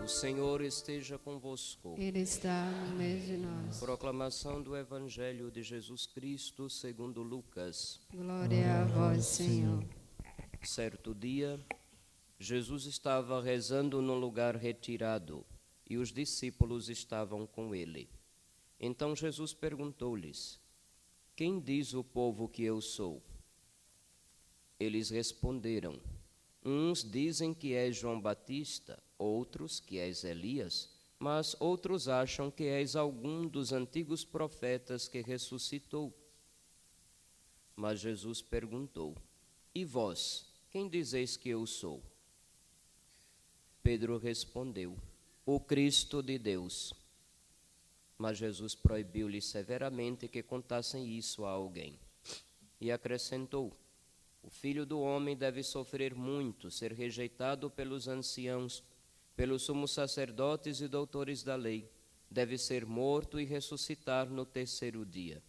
O Senhor esteja convosco. Ele está no meio de nós. Proclamação do Evangelho de Jesus Cristo segundo Lucas. Glória a vós, Senhor. Certo dia, Jesus estava rezando num lugar retirado e os discípulos estavam com ele. Então Jesus perguntou-lhes: Quem diz o povo que eu sou? Eles responderam: Uns dizem que és João Batista, outros que és Elias, mas outros acham que és algum dos antigos profetas que ressuscitou. Mas Jesus perguntou: E vós, quem dizeis que eu sou? Pedro respondeu: O Cristo de Deus. Mas Jesus proibiu-lhes severamente que contassem isso a alguém. E acrescentou: O Filho do Homem deve sofrer muito, ser rejeitado pelos anciãos, pelos sumos sacerdotes e doutores da lei, deve ser morto e ressuscitar no terceiro dia.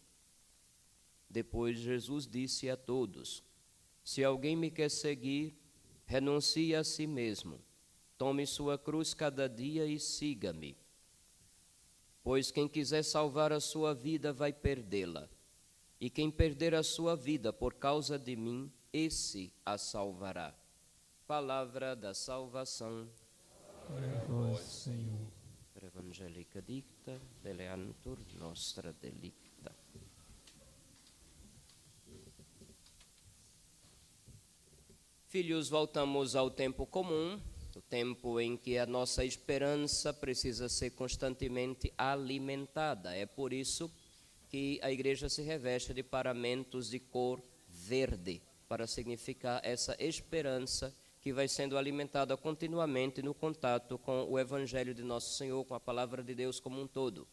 Depois Jesus disse a todos: Se alguém me quer seguir, renuncie a si mesmo, tome sua cruz cada dia e siga-me. Pois quem quiser salvar a sua vida vai perdê-la, e quem perder a sua vida por causa de mim, esse a salvará. Palavra da salvação. Glória a vós, Senhor. Evangelica dicta, deleantur nostra delicta. Filhos, voltamos ao tempo comum, o tempo em que a nossa esperança precisa ser constantemente alimentada. É por isso que a igreja se reveste de paramentos de cor verde, para significar essa esperança que vai sendo alimentada continuamente no contato com o Evangelho de Nosso Senhor, com a Palavra de Deus como um todo.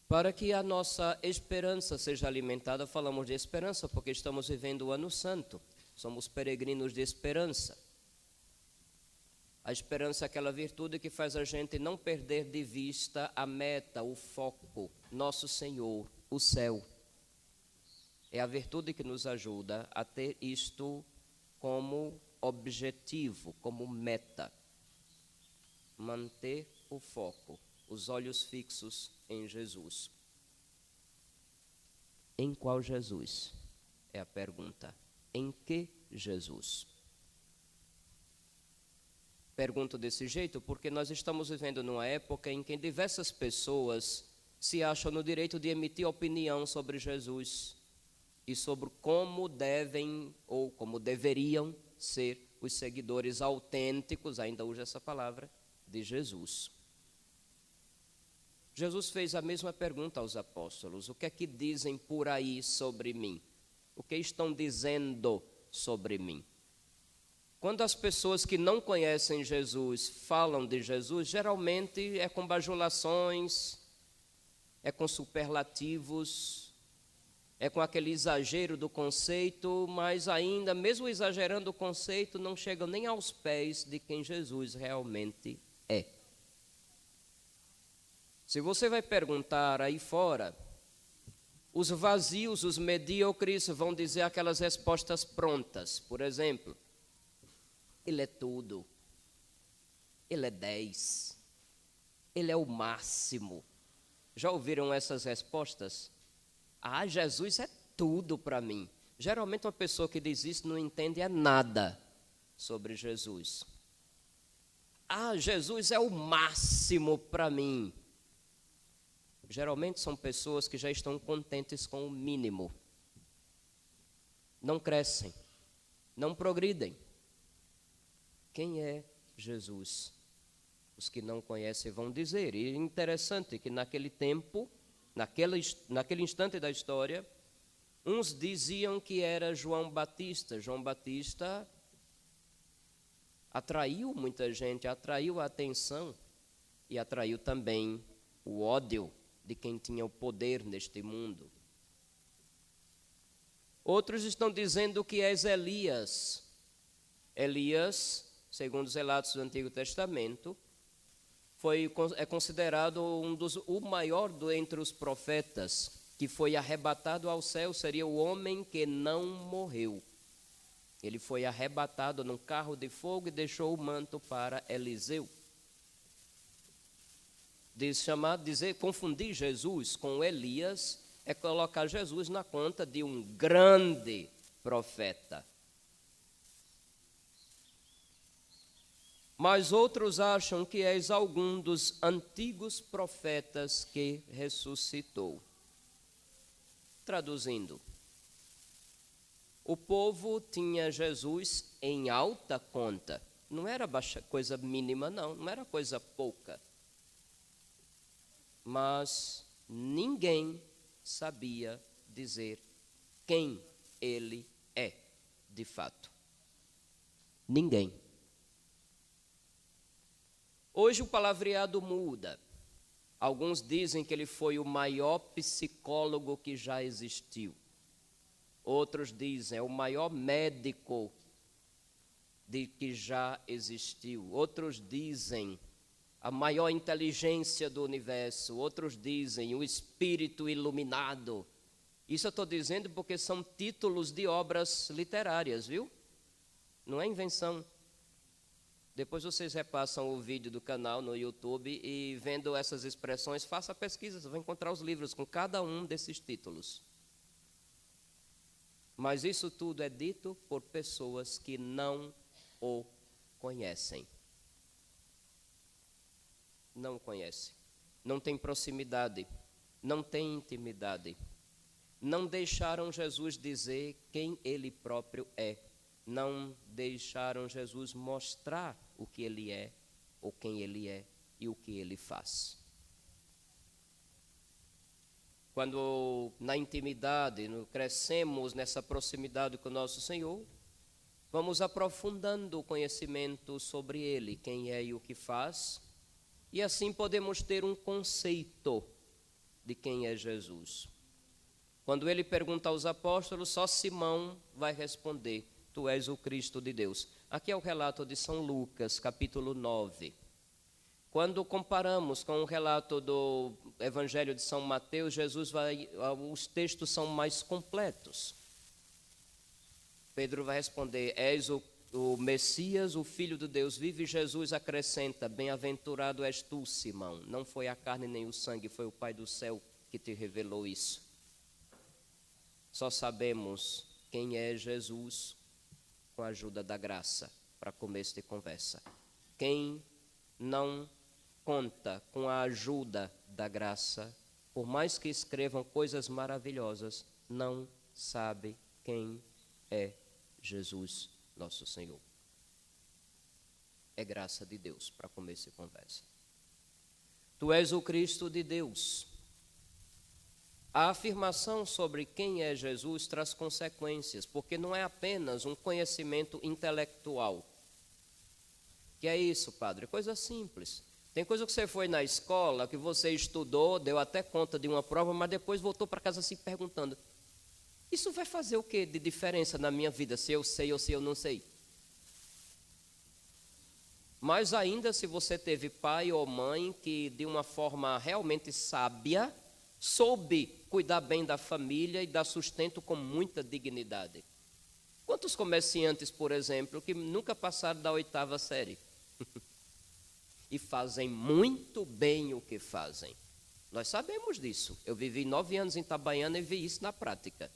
Para que a nossa esperança seja alimentada, falamos de esperança porque estamos vivendo o Ano Santo, somos peregrinos de esperança. A esperança é aquela virtude que faz a gente não perder de vista a meta, o foco, Nosso Senhor, o céu. É a virtude que nos ajuda a ter isto como objetivo, como meta. Manter o foco, os olhos fixos em Jesus. Em qual Jesus? É a pergunta. Em que Jesus? Pergunto desse jeito porque nós estamos vivendo numa época em que diversas pessoas se acham no direito de emitir opinião sobre Jesus e sobre como devem ou como deveriam ser os seguidores autênticos, ainda uso essa palavra, de Jesus. Jesus fez a mesma pergunta aos apóstolos: o que é que dizem por aí sobre mim? O que estão dizendo sobre mim? Quando as pessoas que não conhecem Jesus falam de Jesus, geralmente é com bajulações, é com superlativos, é com aquele exagero do conceito, mas ainda, mesmo exagerando o conceito, não chegam nem aos pés de quem Jesus realmente é. Se você vai perguntar aí fora, os vazios, os medíocres vão dizer aquelas respostas prontas. Por exemplo, ele é tudo, ele é 10, ele é o máximo. Já ouviram essas respostas? Ah, Jesus é tudo para mim. Geralmente uma pessoa que diz isso não entende nada sobre Jesus. Ah, Jesus é o máximo para mim. Geralmente são pessoas que já estão contentes com o mínimo. Não crescem, não progridem. Quem é Jesus? Os que não conhecem vão dizer. E é interessante que naquele tempo, naquele instante da história, uns diziam que era João Batista. João Batista atraiu muita gente, atraiu a atenção e atraiu também o ódio de quem tinha o poder neste mundo. Outros estão dizendo que és Elias. Elias, segundo os relatos do Antigo Testamento, é considerado o maior entre os profetas, que foi arrebatado ao céu, seria o homem que não morreu. Ele foi arrebatado num carro de fogo e deixou o manto para Eliseu. Confundir Jesus com Elias é colocar Jesus na conta de um grande profeta. Mas outros acham que és algum dos antigos profetas que ressuscitou. Traduzindo, o povo tinha Jesus em alta conta. Não era coisa mínima, não era coisa pouca. Mas ninguém sabia dizer quem ele é, de fato. Ninguém. Hoje o palavreado muda. Alguns dizem que ele foi o maior psicólogo que já existiu. Outros dizem, é o maior médico que já existiu. Outros dizem, a maior inteligência do universo. Outros dizem, o espírito iluminado. Isso eu estou dizendo porque são títulos de obras literárias, viu? Não é invenção. Depois vocês repassam o vídeo do canal no YouTube e vendo essas expressões, faça pesquisa, você vai encontrar os livros com cada um desses títulos. Mas isso tudo é dito por pessoas que não o conhecem. Não o conhecem. Não tem proximidade, não tem intimidade. Não deixaram Jesus dizer quem ele próprio é. Não deixaram Jesus mostrar o que ele é, ou quem ele é e o que ele faz. Quando na intimidade crescemos nessa proximidade com o nosso Senhor, vamos aprofundando o conhecimento sobre ele, quem é e o que faz, e assim podemos ter um conceito de quem é Jesus. Quando ele pergunta aos apóstolos, só Simão vai responder: Tu és o Cristo de Deus. Aqui é o relato de São Lucas, capítulo 9. Quando comparamos com o relato do Evangelho de São Mateus, os textos são mais completos. Pedro vai responder: És o Messias, o Filho do Deus vivo, e Jesus acrescenta: Bem-aventurado és tu, Simão. Não foi a carne nem o sangue, foi o Pai do céu que te revelou isso. Só sabemos quem é Jesus com a ajuda da graça, para começo de conversa. Quem não conta com a ajuda da graça, por mais que escrevam coisas maravilhosas, não sabe quem é Jesus, nosso Senhor. É graça de Deus, para começo de conversa. Tu és o Cristo de Deus. A afirmação sobre quem é Jesus traz consequências, porque não é apenas um conhecimento intelectual. Que é isso, padre? Coisa simples. Tem coisa que você foi na escola, que você estudou, deu até conta de uma prova, mas depois voltou para casa se perguntando: isso vai fazer o que de diferença na minha vida, se eu sei ou se eu não sei? Mas ainda se você teve pai ou mãe que de uma forma realmente sábia soube cuidar bem da família e dar sustento com muita dignidade. Quantos comerciantes, por exemplo, que nunca passaram da 8ª série e fazem muito bem o que fazem? Nós sabemos disso. Eu vivi 9 anos em Itabaiana e vi isso na prática.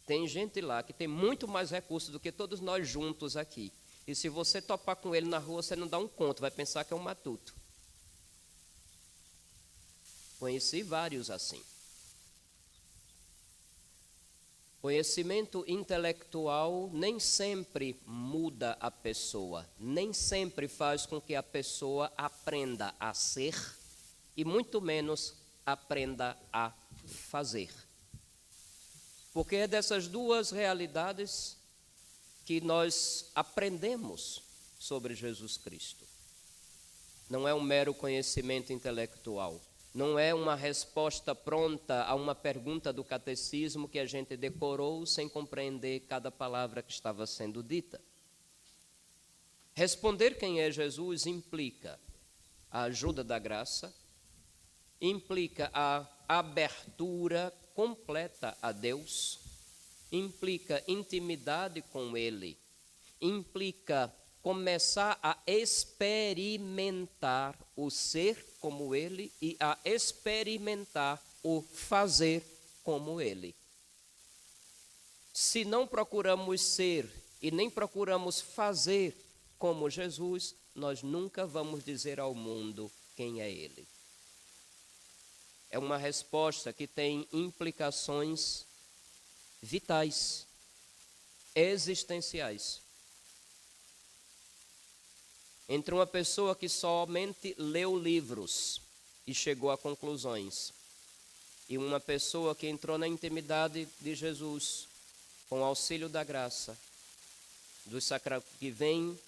Tem gente lá que tem muito mais recursos do que todos nós juntos aqui. E se você topar com ele na rua, você não dá um conto, vai pensar que é um matuto. Conheci vários assim. Conhecimento intelectual nem sempre muda a pessoa, nem sempre faz com que a pessoa aprenda a ser e muito menos aprenda a fazer. Porque é dessas duas realidades que nós aprendemos sobre Jesus Cristo. Não é um mero conhecimento intelectual. Não é uma resposta pronta a uma pergunta do catecismo que a gente decorou sem compreender cada palavra que estava sendo dita. Responder quem é Jesus implica a ajuda da graça, implica a abertura completa a Deus, implica intimidade com Ele, implica começar a experimentar o ser como Ele e a experimentar o fazer como Ele. Se não procuramos ser e nem procuramos fazer como Jesus, nós nunca vamos dizer ao mundo quem é Ele. É uma resposta que tem implicações vitais, existenciais. Entre uma pessoa que somente leu livros e chegou a conclusões, e uma pessoa que entrou na intimidade de Jesus, com o auxílio da graça, que vem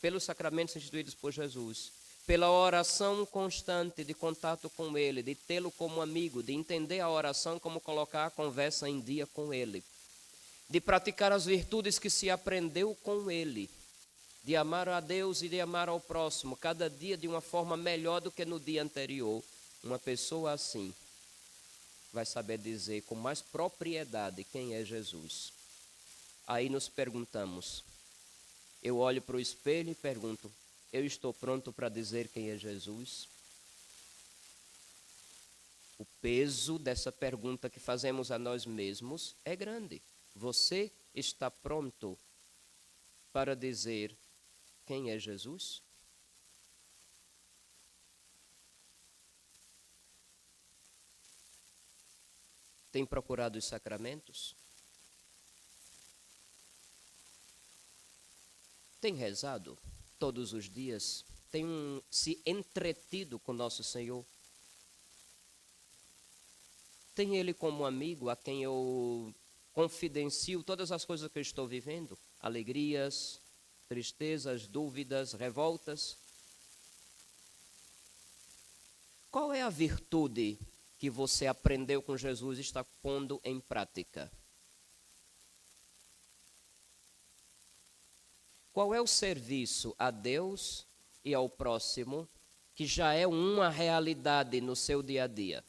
pelos sacramentos instituídos por Jesus, pela oração constante de contato com Ele, de tê-lo como amigo, de entender a oração como colocar a conversa em dia com Ele, de praticar as virtudes que se aprendeu com Ele, de amar a Deus e de amar ao próximo, cada dia de uma forma melhor do que no dia anterior. Uma pessoa assim vai saber dizer com mais propriedade quem é Jesus. Aí nos perguntamos, eu olho para o espelho e pergunto, eu estou pronto para dizer quem é Jesus? O peso dessa pergunta que fazemos a nós mesmos é grande. Você está pronto para dizer quem é Jesus? Tem procurado os sacramentos? Tem rezado todos os dias? Tem se entretido com nosso Senhor? Tem Ele como amigo a quem eu confidencio todas as coisas que eu estou vivendo? Alegrias, tristezas, dúvidas, revoltas? Qual é a virtude que você aprendeu com Jesus e está pondo em prática? Qual é o serviço a Deus e ao próximo que já é uma realidade no seu dia a dia?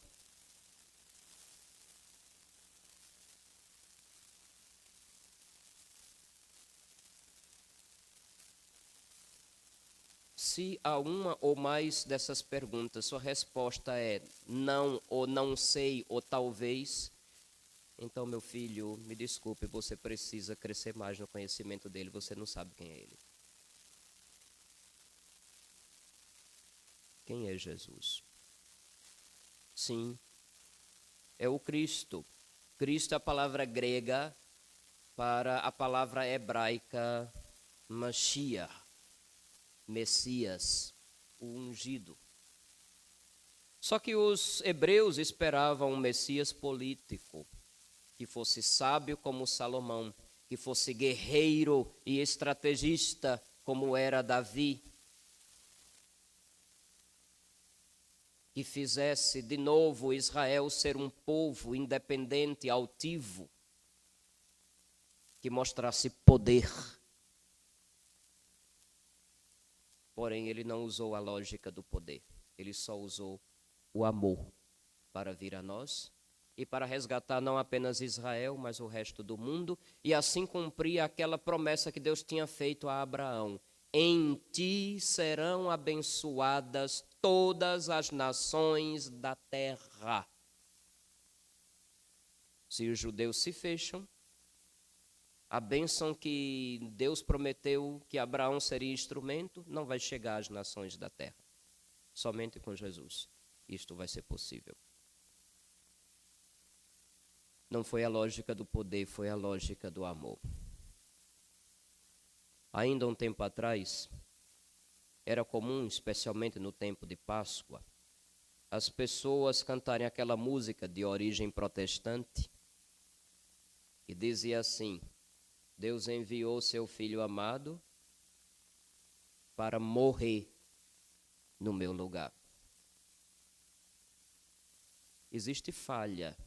Se há uma ou mais dessas perguntas, sua resposta é não, ou não sei, ou talvez, então, meu filho, me desculpe, você precisa crescer mais no conhecimento dele, você não sabe quem é ele. Quem é Jesus? Sim, é o Cristo. Cristo é a palavra grega para a palavra hebraica Mashiach, Messias, o ungido. Só que os hebreus esperavam um Messias político, que fosse sábio como Salomão, que fosse guerreiro e estrategista como era Davi, que fizesse de novo Israel ser um povo independente, altivo, que mostrasse poder. Porém, ele não usou a lógica do poder, ele só usou o amor para vir a nós e para resgatar não apenas Israel, mas o resto do mundo, e assim cumprir aquela promessa que Deus tinha feito a Abraão: em ti serão abençoadas todas as nações da terra. Se os judeus se fecham, a bênção que Deus prometeu que Abraão seria instrumento não vai chegar às nações da terra. Somente com Jesus isto vai ser possível. Não foi a lógica do poder, foi a lógica do amor. Ainda um tempo atrás, era comum, especialmente no tempo de Páscoa, as pessoas cantarem aquela música de origem protestante, que dizia assim: Deus enviou seu Filho amado para morrer no meu lugar. Existe falha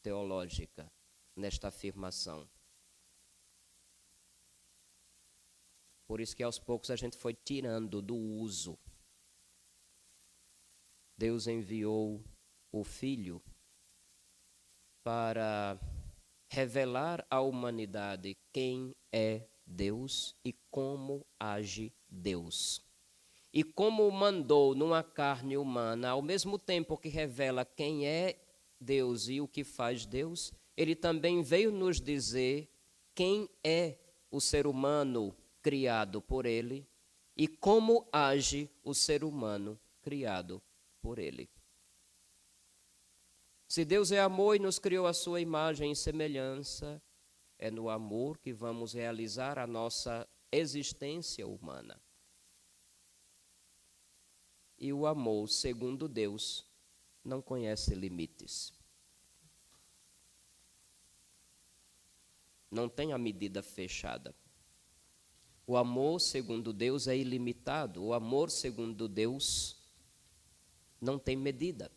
teológica nesta afirmação. Por isso que aos poucos a gente foi tirando do uso. Deus enviou o Filho para revelar à humanidade quem é Deus e como age Deus. E como mandou numa carne humana, ao mesmo tempo que revela quem é Deus e o que faz Deus, ele também veio nos dizer quem é o ser humano criado por ele e como age o ser humano criado por ele. Se Deus é amor e nos criou a sua imagem e semelhança, é no amor que vamos realizar a nossa existência humana. E o amor, segundo Deus, não conhece limites. Não tem a medida fechada. O amor, segundo Deus, é ilimitado. O amor, segundo Deus, não tem medida.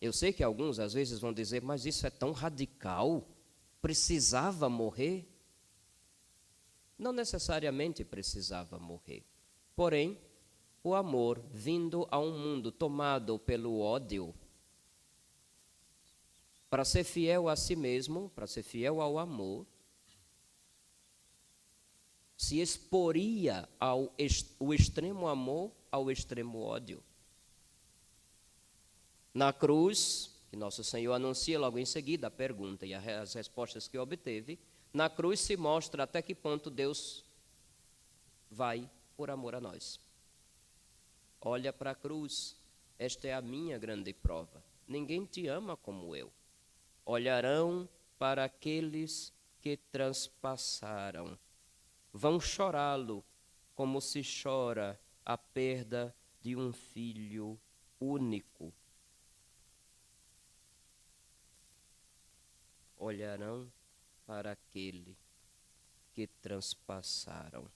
Eu sei que alguns às vezes vão dizer, mas isso é tão radical, precisava morrer? Não necessariamente precisava morrer. Porém, o amor vindo a um mundo tomado pelo ódio, para ser fiel a si mesmo, para ser fiel ao amor, se exporia o extremo amor ao extremo ódio. Na cruz, que nosso Senhor anuncia logo em seguida a pergunta e as respostas que obteve, na cruz se mostra até que ponto Deus vai por amor a nós. Olha para a cruz, esta é a minha grande prova. Ninguém te ama como eu. Olharão para aqueles que transpassaram. Vão chorá-lo como se chora a perda de um filho único. Olharão para aquele que transpassaram.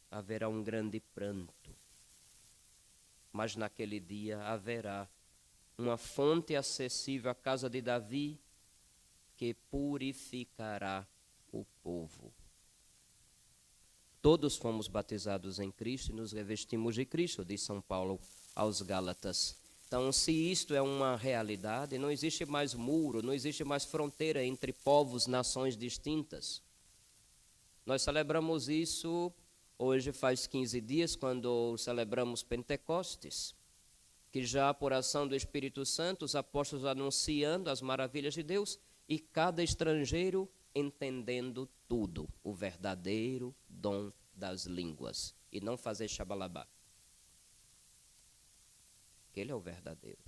Haverá um grande pranto, mas naquele dia haverá uma fonte acessível à casa de Davi que purificará o povo. Todos fomos batizados em Cristo e nos revestimos de Cristo, diz São Paulo aos Gálatas. Então, se isto é uma realidade, não existe mais muro, não existe mais fronteira entre povos, nações distintas. Nós celebramos isso, hoje faz 15 dias, quando celebramos Pentecostes, que já por ação do Espírito Santo, os apóstolos anunciando as maravilhas de Deus e cada estrangeiro entendendo tudo, o verdadeiro dom das línguas, e não fazer xabalabá. Ele é o verdadeiro.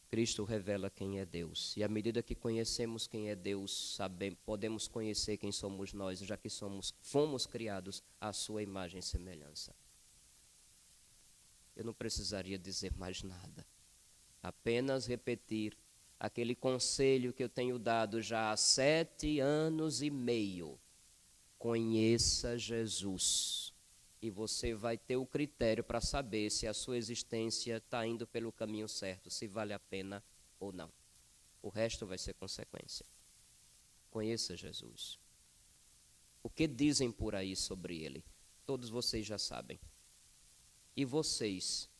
Cristo revela quem é Deus. E à medida que conhecemos quem é Deus, podemos conhecer quem somos nós, já que fomos criados à sua imagem e semelhança. Eu não precisaria dizer mais nada. Apenas repetir aquele conselho que eu tenho dado já há 7 anos e meio. Conheça Jesus. E você vai ter o critério para saber se a sua existência está indo pelo caminho certo, se vale a pena ou não. O resto vai ser consequência. Conheça Jesus. O que dizem por aí sobre ele? Todos vocês já sabem. E vocês,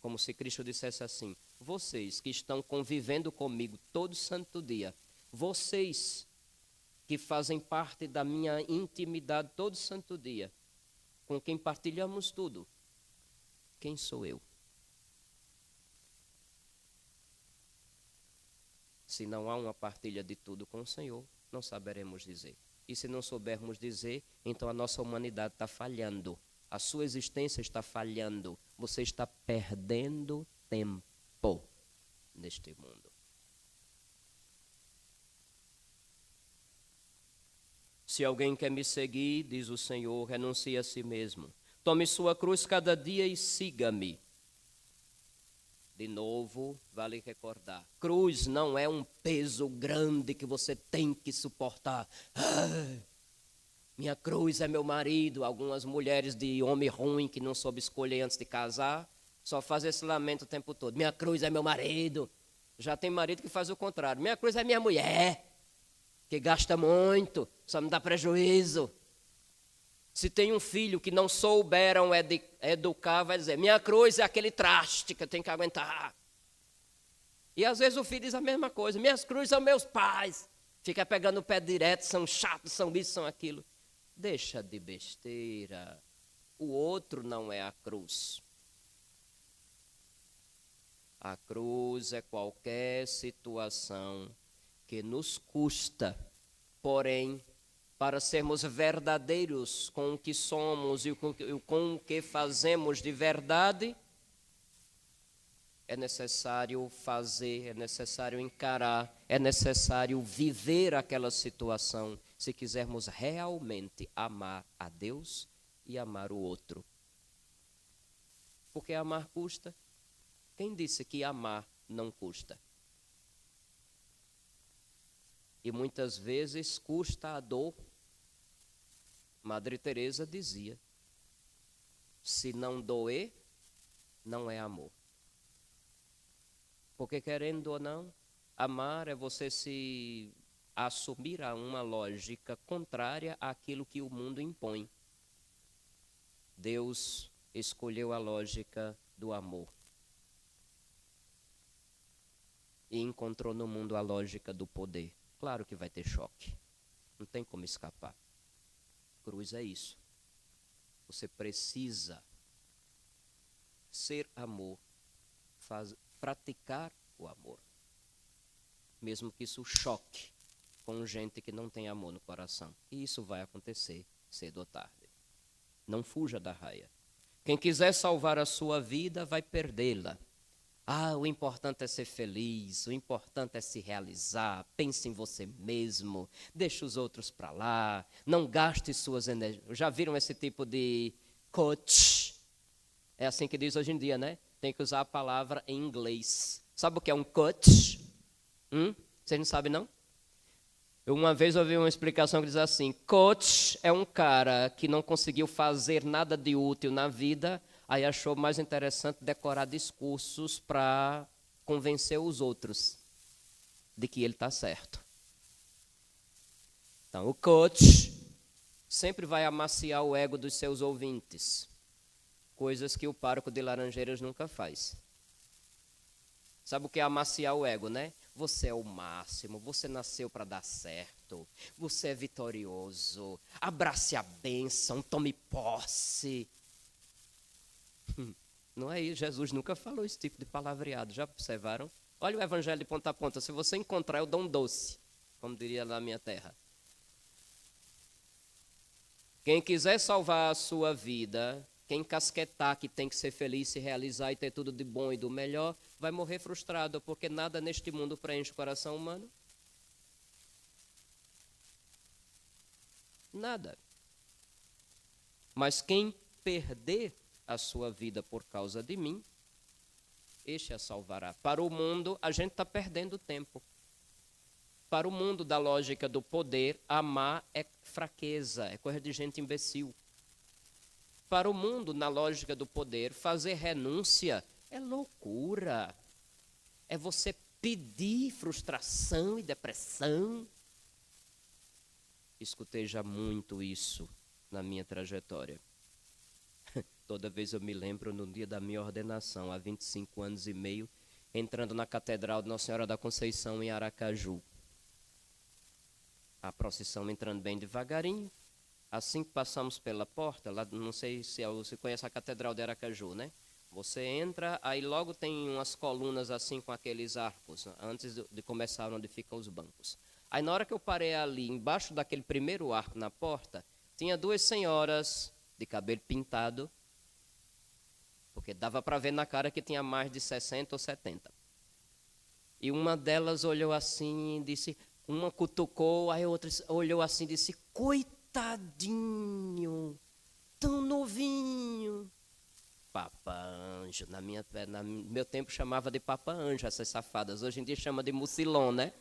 como se Cristo dissesse assim, vocês que estão convivendo comigo todo santo dia, vocês que fazem parte da minha intimidade todo santo dia, com quem partilhamos tudo, quem sou eu? Se não há uma partilha de tudo com o Senhor, não saberemos dizer. E se não soubermos dizer, então a nossa humanidade está falhando. A sua existência está falhando. Você está perdendo tempo neste mundo. Se alguém quer me seguir, diz o Senhor, renuncie a si mesmo. Tome sua cruz cada dia e siga-me. De novo, vale recordar. Cruz não é um peso grande que você tem que suportar. Minha cruz é meu marido. Algumas mulheres de homem ruim que não soube escolher antes de casar, só fazem esse lamento o tempo todo. Minha cruz é meu marido. Já tem marido que faz o contrário. Minha cruz é minha mulher, que gasta muito, só me dá prejuízo. Se tem um filho que não souberam educar, vai dizer, minha cruz é aquele traste que eu tenho que aguentar. E às vezes o filho diz a mesma coisa: minhas cruzes são meus pais. Fica pegando o pé direto, são chatos, são isso, são aquilo. Deixa de besteira. O outro não é a cruz. A cruz é qualquer situação que nos custa, porém, para sermos verdadeiros com o que somos e com o que fazemos de verdade, é necessário fazer, é necessário encarar, é necessário viver aquela situação, se quisermos realmente amar a Deus e amar o outro. Porque amar custa. Quem disse que amar não custa? E muitas vezes custa a dor. Madre Teresa dizia: se não doer, não é amor. Porque querendo ou não, amar é você se assumir a uma lógica contrária àquilo que o mundo impõe. Deus escolheu a lógica do amor. E encontrou no mundo a lógica do poder. Claro que vai ter choque. Não tem como escapar. Cruz é isso. Você precisa ser amor, praticar o amor. Mesmo que isso choque com gente que não tem amor no coração. E isso vai acontecer cedo ou tarde. Não fuja da raia. Quem quiser salvar a sua vida vai perdê-la. O importante é ser feliz, o importante é se realizar, pense em você mesmo, deixe os outros para lá, não gaste suas energias. Já viram esse tipo de coach? É assim que diz hoje em dia, né? Tem que usar a palavra em inglês. Sabe o que é um coach? Vocês não sabem, não? Eu uma vez ouvi uma explicação que diz assim: coach é um cara que não conseguiu fazer nada de útil na vida, aí achou mais interessante decorar discursos para convencer os outros de que ele está certo. Então, o coach sempre vai amaciar o ego dos seus ouvintes, coisas que o pároco de Laranjeiras nunca faz. Sabe o que é amaciar o ego, né? Você é o máximo, você nasceu para dar certo, você é vitorioso, abrace a bênção, tome posse. Não é isso, Jesus nunca falou esse tipo de palavreado, já observaram? Olha o evangelho de ponta a ponta, se você encontrar eu dou um doce, como diria na minha terra. Quem quiser salvar a sua vida, quem casquetar que tem que ser feliz, se realizar e ter tudo de bom e do melhor, vai morrer frustrado, porque nada neste mundo preenche o coração humano. Nada. Mas quem perder a sua vida por causa de mim, este a salvará. Para o mundo, a gente está perdendo tempo. Para o mundo da lógica do poder, amar é fraqueza, é coisa de gente imbecil. Para o mundo, na lógica do poder, fazer renúncia é loucura. É você pedir frustração e depressão. Escutei já muito isso na minha trajetória. Toda vez eu me lembro no dia da minha ordenação, há 25 anos e meio, entrando na Catedral de Nossa Senhora da Conceição, em Aracaju. A procissão entrando bem devagarinho. Assim que passamos pela porta, lá, não sei se você conhece a Catedral de Aracaju, né? Você entra, aí logo tem umas colunas assim com aqueles arcos, antes de começar onde ficam os bancos. Aí na hora que eu parei ali, embaixo daquele primeiro arco na porta, tinha duas senhoras de cabelo pintado, porque dava para ver na cara que tinha mais de 60 ou 70. E uma delas olhou assim e disse, uma cutucou, aí a outra olhou assim e disse, coitadinho, tão novinho. Papa Anjo, no meu tempo chamava de Papa Anjo essas safadas, hoje em dia chama de Mucilon, né?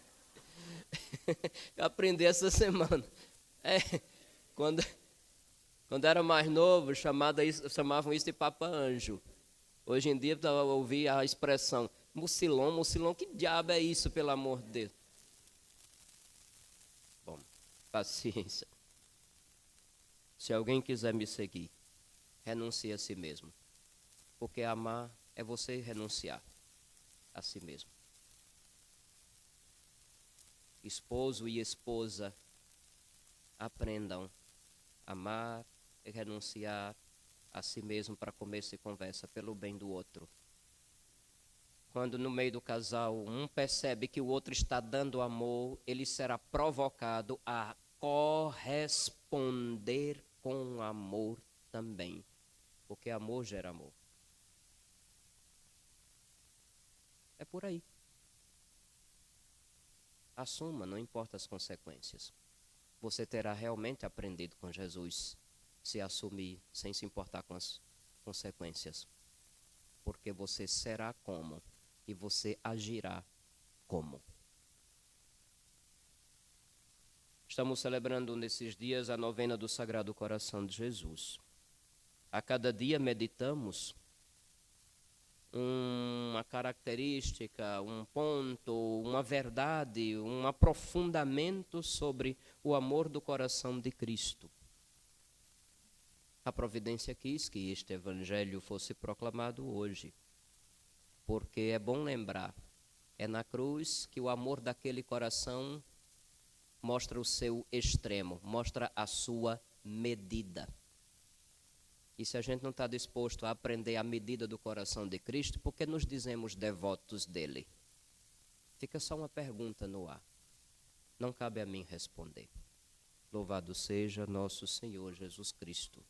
Eu aprendi essa semana. Quando era mais novo, chamavam isso de Papa Anjo. Hoje em dia eu ouvi a expressão Mucilon, que diabo é isso, pelo amor de Deus? Bom, paciência. Se alguém quiser me seguir, renuncie a si mesmo. Porque amar é você renunciar a si mesmo. esposo e esposa, aprendam a amar e renunciar a si mesmo para começo e conversa pelo bem do outro. Quando no meio do casal um percebe que o outro está dando amor, ele será provocado a corresponder com amor também, porque amor gera amor. É por aí. Assuma, não importa as consequências. Você terá realmente aprendido com Jesus se assumir sem se importar com as consequências. Porque você será como e você agirá como. Estamos celebrando nesses dias a novena do Sagrado Coração de Jesus. A cada dia meditamos uma característica, um ponto, uma verdade, um aprofundamento sobre o amor do coração de Cristo. A providência quis que este evangelho fosse proclamado hoje, porque é bom lembrar, é na cruz que o amor daquele coração mostra o seu extremo, mostra a sua medida. E se a gente não está disposto a aprender a medida do coração de Cristo, por que nos dizemos devotos dele? Fica só uma pergunta no ar. Não cabe a mim responder. Louvado seja nosso Senhor Jesus Cristo.